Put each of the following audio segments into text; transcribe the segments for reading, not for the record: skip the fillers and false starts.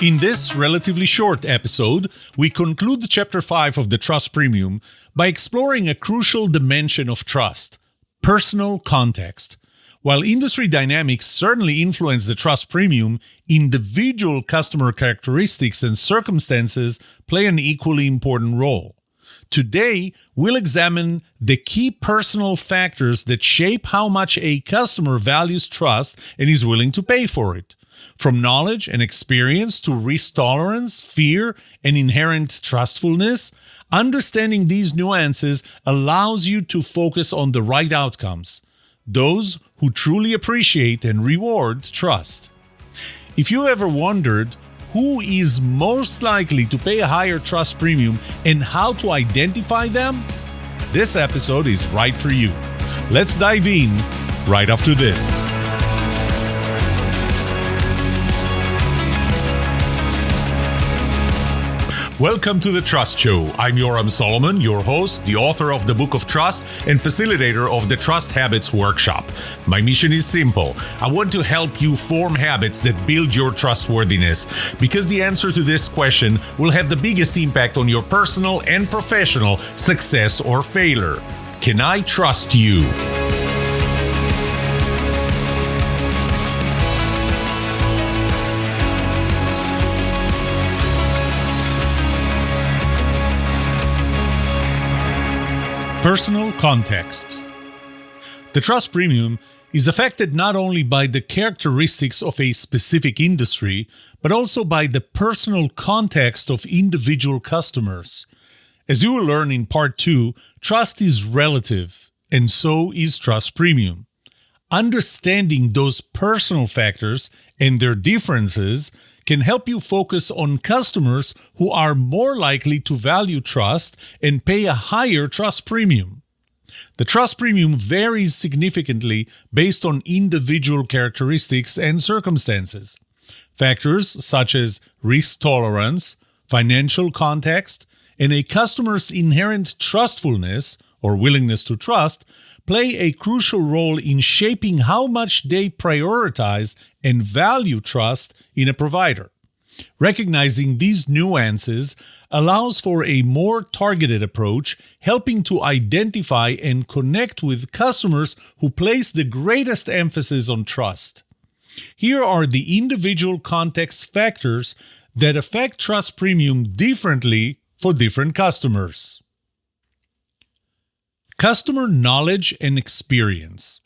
In this relatively short episode, we conclude Chapter 5 of the Trust Premium by exploring a crucial dimension of trust: personal context. While industry dynamics certainly influence the Trust Premium, individual customer characteristics and circumstances play an equally important role. Today, we'll examine the key personal factors that shape how much a customer values trust and is willing to pay for it. From knowledge and experience to risk tolerance, fear, and inherent trustfulness, understanding these nuances allows you to focus on the right outcomes, those who truly appreciate and reward trust. If you ever wondered who is most likely to pay a higher trust premium and how to identify them, this episode is right for you. Let's dive in right after this. Welcome to The Trust Show. I'm Yoram Solomon, your host, the author of the Book of Trust, and facilitator of the Trust Habits Workshop. My mission is simple. I want to help you form habits that build your trustworthiness, because the answer to this question will have the biggest impact on your personal and professional success or failure. Can I trust you? Personal context. The Trust Premium is affected not only by the characteristics of a specific industry, but also by the personal context of individual customers. As you will learn in Part 2, trust is relative, and so is Trust Premium. Understanding those personal factors and their differences can help you focus on customers who are more likely to value trust and pay a higher trust premium. The trust premium varies significantly based on individual characteristics and circumstances. Factors such as risk tolerance, financial context, and a customer's inherent trustfulness or willingness to trust play a crucial role in shaping how much they prioritize and value trust in a provider. Recognizing these nuances allows for a more targeted approach, helping to identify and connect with customers who place the greatest emphasis on trust. Here are the individual context factors that affect Trust Premium differently for different customers. Customer knowledge and experience.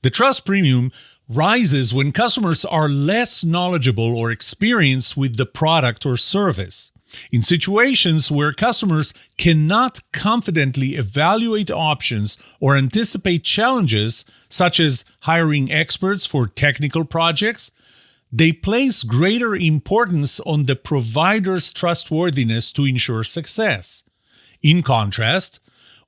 The Trust Premium rises when customers are less knowledgeable or experienced with the product or service. In situations where customers cannot confidently evaluate options or anticipate challenges, such as hiring experts for technical projects, they place greater importance on the provider's trustworthiness to ensure success. In contrast,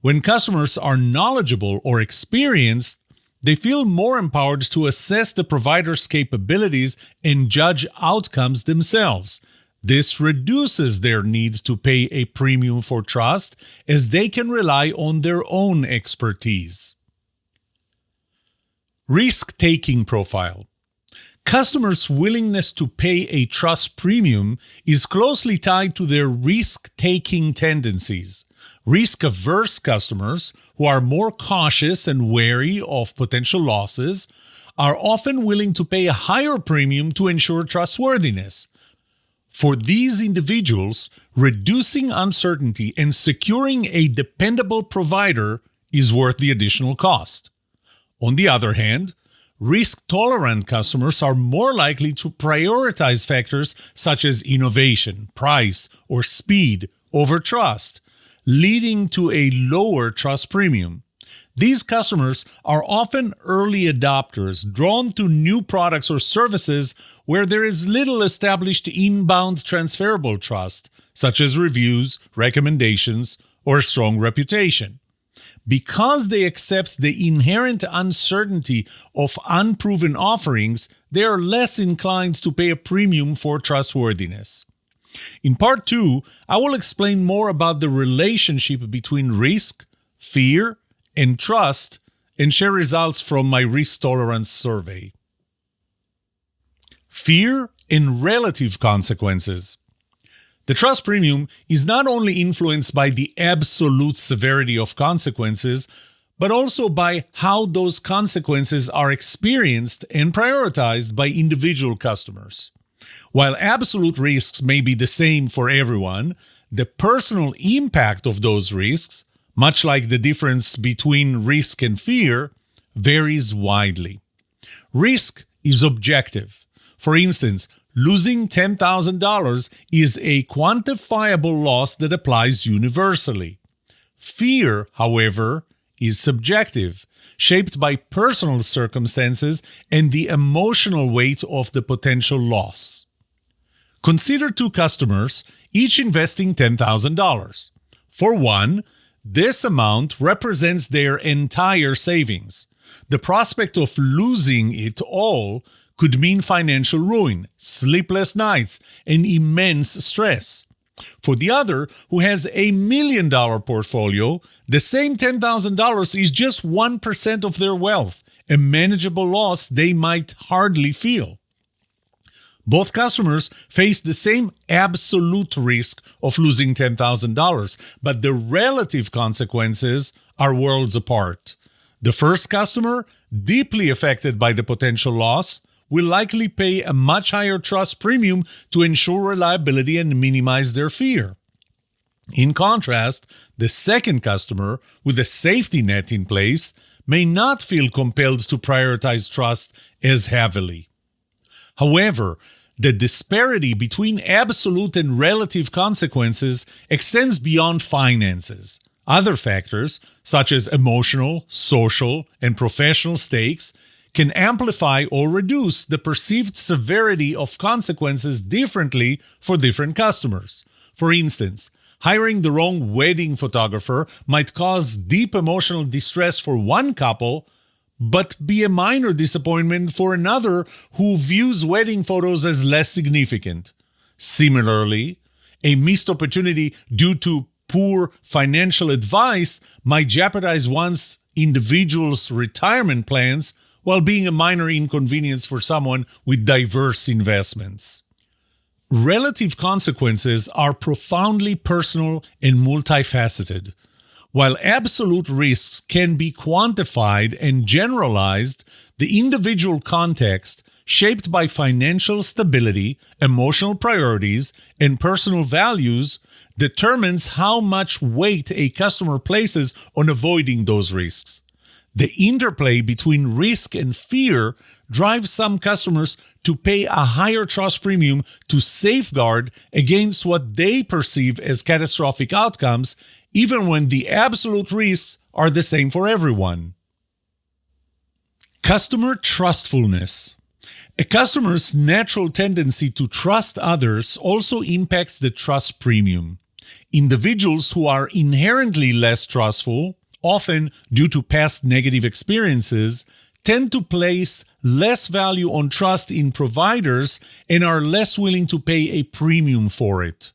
when customers are knowledgeable or experienced, they feel more empowered to assess the provider's capabilities and judge outcomes themselves. This reduces their need to pay a premium for trust, as they can rely on their own expertise. Risk-taking profile. Customers' willingness to pay a trust premium is closely tied to their risk-taking tendencies. Risk-averse customers, who are more cautious and wary of potential losses, are often willing to pay a higher premium to ensure trustworthiness. For these individuals, reducing uncertainty and securing a dependable provider is worth the additional cost. On the other hand, risk-tolerant customers are more likely to prioritize factors such as innovation, price, or speed over trust, leading to a lower trust premium. These customers are often early adopters, drawn to new products or services where there is little established inbound transferable trust, such as reviews, recommendations, or a strong reputation. Because they accept the inherent uncertainty of unproven offerings, they are less inclined to pay a premium for trustworthiness. In Part 2, I will explain more about the relationship between risk, fear, and trust, and share results from my risk tolerance survey. Fear and relative consequences. The trust premium is not only influenced by the absolute severity of consequences, but also by how those consequences are experienced and prioritized by individual customers. While absolute risks may be the same for everyone, the personal impact of those risks, much like the difference between risk and fear, varies widely. Risk is objective. For instance, losing $10,000 is a quantifiable loss that applies universally. Fear, however, is subjective, shaped by personal circumstances and the emotional weight of the potential loss. Consider two customers, each investing $10,000. For one, this amount represents their entire savings. The prospect of losing it all could mean financial ruin, sleepless nights, and immense stress. For the other, who has a $1 million portfolio, the same $10,000 is just 1% of their wealth, a manageable loss they might hardly feel. Both customers face the same absolute risk of losing $10,000, but the relative consequences are worlds apart. The first customer, deeply affected by the potential loss, will likely pay a much higher trust premium to ensure reliability and minimize their fear. In contrast, the second customer, with a safety net in place, may not feel compelled to prioritize trust as heavily. However, the disparity between absolute and relative consequences extends beyond finances. Other factors, such as emotional, social, and professional stakes, can amplify or reduce the perceived severity of consequences differently for different customers. For instance, hiring the wrong wedding photographer might cause deep emotional distress for one couple, but be a minor disappointment for another who views wedding photos as less significant. Similarly, a missed opportunity due to poor financial advice might jeopardize one's individual's retirement plans while being a minor inconvenience for someone with diverse investments. Relative consequences are profoundly personal and multifaceted. While absolute risks can be quantified and generalized, the individual context, shaped by financial stability, emotional priorities, and personal values, determines how much weight a customer places on avoiding those risks. The interplay between risk and fear drives some customers to pay a higher trust premium to safeguard against what they perceive as catastrophic outcomes, even when the absolute risks are the same for everyone. Customer trustfulness. A customer's natural tendency to trust others also impacts the trust premium. Individuals who are inherently less trustful, often due to past negative experiences, tend to place less value on trust in providers and are less willing to pay a premium for it.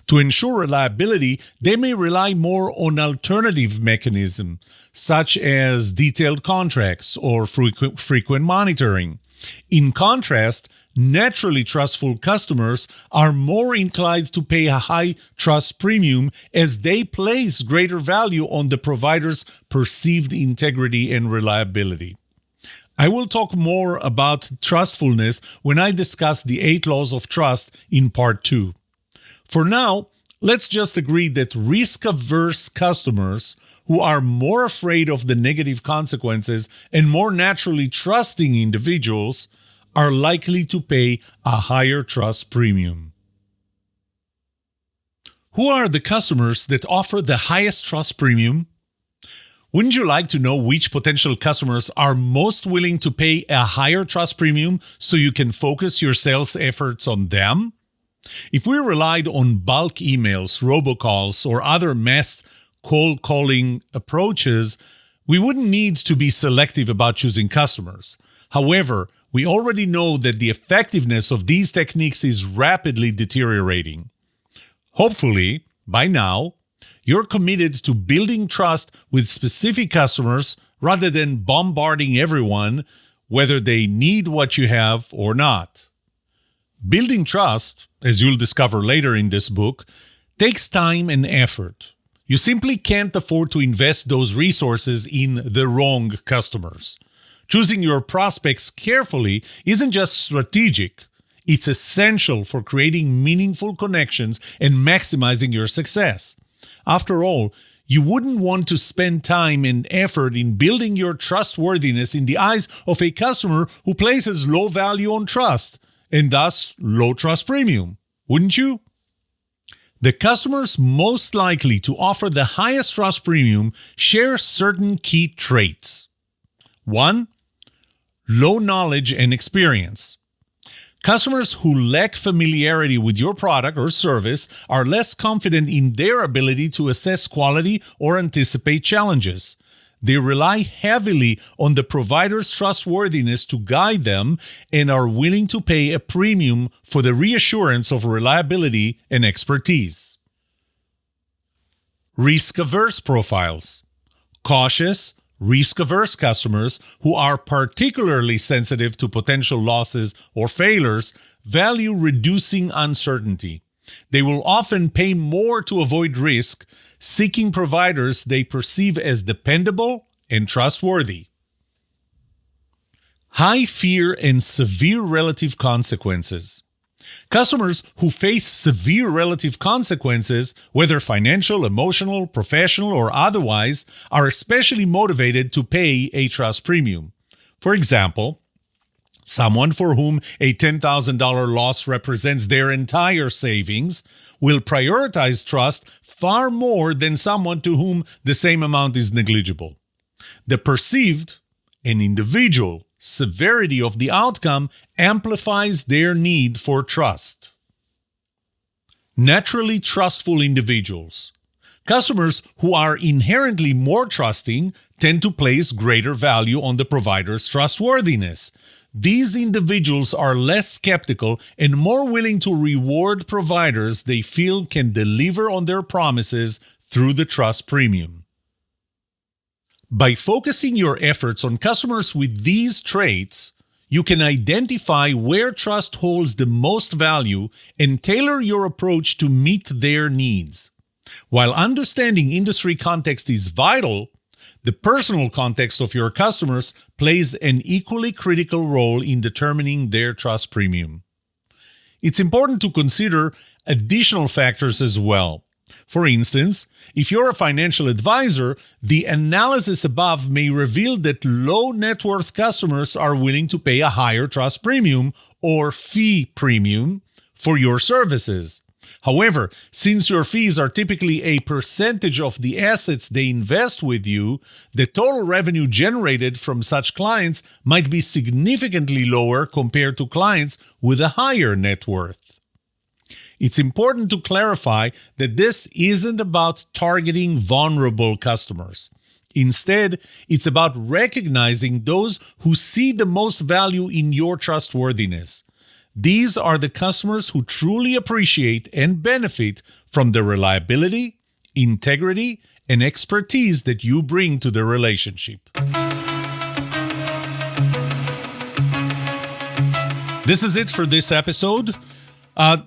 To ensure reliability, they may rely more on alternative mechanisms, such as detailed contracts or frequent monitoring. In contrast, naturally trustful customers are more inclined to pay a high trust premium as they place greater value on the provider's perceived integrity and reliability. I will talk more about trustfulness when I discuss the 8 laws of trust in part 2. For now, let's just agree that risk-averse customers who are more afraid of the negative consequences and more naturally trusting individuals are likely to pay a higher trust premium. Who are the customers that offer the highest trust premium? Wouldn't you like to know which potential customers are most willing to pay a higher trust premium so you can focus your sales efforts on them? If we relied on bulk emails, robocalls, or other mass cold calling approaches, we wouldn't need to be selective about choosing customers. However, we already know that the effectiveness of these techniques is rapidly deteriorating. Hopefully, by now, you're committed to building trust with specific customers rather than bombarding everyone, whether they need what you have or not. Building trust, as you'll discover later in this book, takes time and effort. You simply can't afford to invest those resources in the wrong customers. Choosing your prospects carefully isn't just strategic, it's essential for creating meaningful connections and maximizing your success. After all, you wouldn't want to spend time and effort in building your trustworthiness in the eyes of a customer who places low value on trust, and thus low trust premium, wouldn't you? The customers most likely to offer the highest trust premium share certain key traits. 1. Low knowledge and experience. Customers who lack familiarity with your product or service are less confident in their ability to assess quality or anticipate challenges. They rely heavily on the provider's trustworthiness to guide them and are willing to pay a premium for the reassurance of reliability and expertise. Risk-averse profiles. Cautious, risk-averse customers who are particularly sensitive to potential losses or failures value reducing uncertainty. They will often pay more to avoid risk, seeking providers they perceive as dependable and trustworthy. High fear and severe relative consequences. Customers who face severe relative consequences, whether financial, emotional, professional, or otherwise, are especially motivated to pay a trust premium. For example, someone for whom a $10,000 loss represents their entire savings will prioritize trust far more than someone to whom the same amount is negligible. The perceived and individual severity of the outcome amplifies their need for trust. Naturally trustful individuals. Customers who are inherently more trusting tend to place greater value on the provider's trustworthiness. These individuals are less skeptical and more willing to reward providers they feel can deliver on their promises through the trust premium. By focusing your efforts on customers with these traits, you can identify where trust holds the most value and tailor your approach to meet their needs. While understanding industry context is vital, the personal context of your customers plays an equally critical role in determining their trust premium. It's important to consider additional factors as well. For instance, if you're a financial advisor, the analysis above may reveal that low net worth customers are willing to pay a higher trust premium or fee premium for your services. However, since your fees are typically a percentage of the assets they invest with you, the total revenue generated from such clients might be significantly lower compared to clients with a higher net worth. It's important to clarify that this isn't about targeting vulnerable customers. Instead, it's about recognizing those who see the most value in your trustworthiness. These are the customers who truly appreciate and benefit from the reliability, integrity, and expertise that you bring to the relationship. This is it for this episode.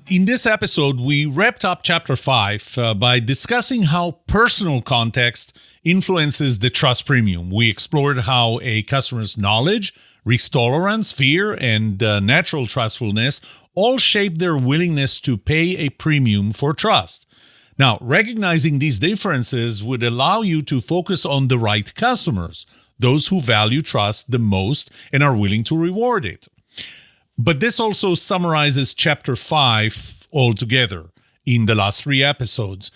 In this episode, we wrapped up Chapter 5 by discussing how personal context influences the trust premium. We explored how a customer's knowledge, risk tolerance, fear, and natural trustfulness all shape their willingness to pay a premium for trust. Now, recognizing these differences would allow you to focus on the right customers, those who value trust the most and are willing to reward it. But this also summarizes Chapter 5 altogether in the last 3 episodes.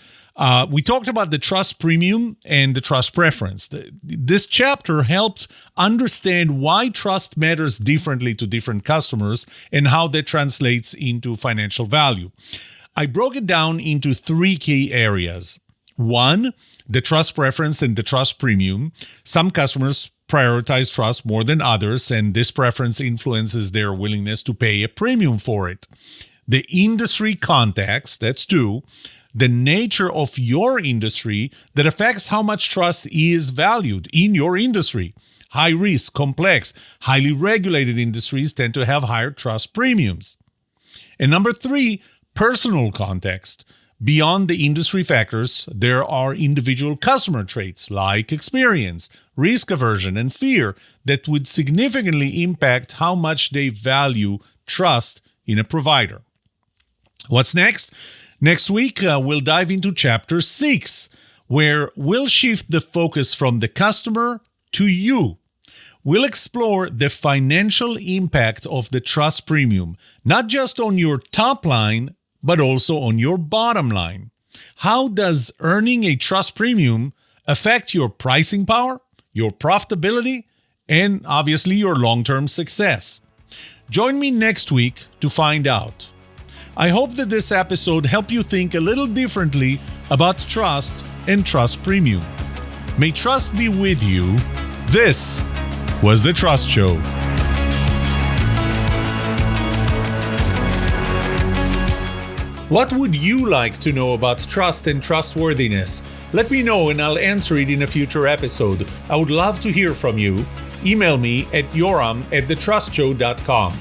We talked about the trust premium and the trust preference. This chapter helped understand why trust matters differently to different customers and how that translates into financial value. I broke it down into 3 key areas. 1, the trust preference and the trust premium. Some customers prioritize trust more than others, and this preference influences their willingness to pay a premium for it. The industry context, that's 2. The nature of your industry that affects how much trust is valued in your industry. High risk, complex, highly regulated industries tend to have higher trust premiums. And number 3, personal context. Beyond the industry factors, there are individual customer traits like experience, risk aversion, and fear that would significantly impact how much they value trust in a provider. What's next? Next week, we'll dive into Chapter 6, where we'll shift the focus from the customer to you. We'll explore the financial impact of the trust premium, not just on your top line, but also on your bottom line. How does earning a trust premium affect your pricing power, your profitability, and obviously your long-term success? Join me next week to find out. I hope that this episode helped you think a little differently about trust and trust premium. May trust be with you. This was The Trust Show. What would you like to know about trust and trustworthiness? Let me know and I'll answer it in a future episode. I would love to hear from you. Email me at yoram@thetrustshow.com.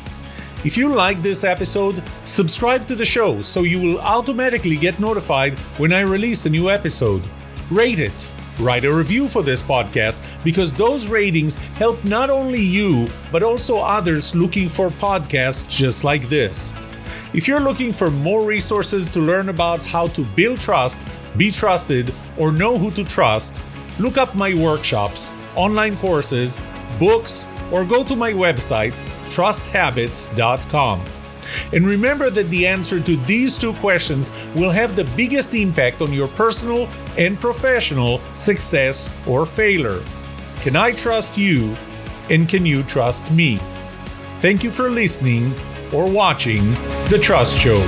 If you like this episode, subscribe to the show so you will automatically get notified when I release a new episode. Rate it. Write a review for this podcast because those ratings help not only you, but also others looking for podcasts just like this. If you're looking for more resources to learn about how to build trust, be trusted, or know who to trust, look up my workshops, online courses, books, or go to my website, trusthabits.com. And remember that the answer to these 2 questions will have the biggest impact on your personal and professional success or failure. Can I trust you? And can you trust me? Thank you for listening or watching The Trust Show.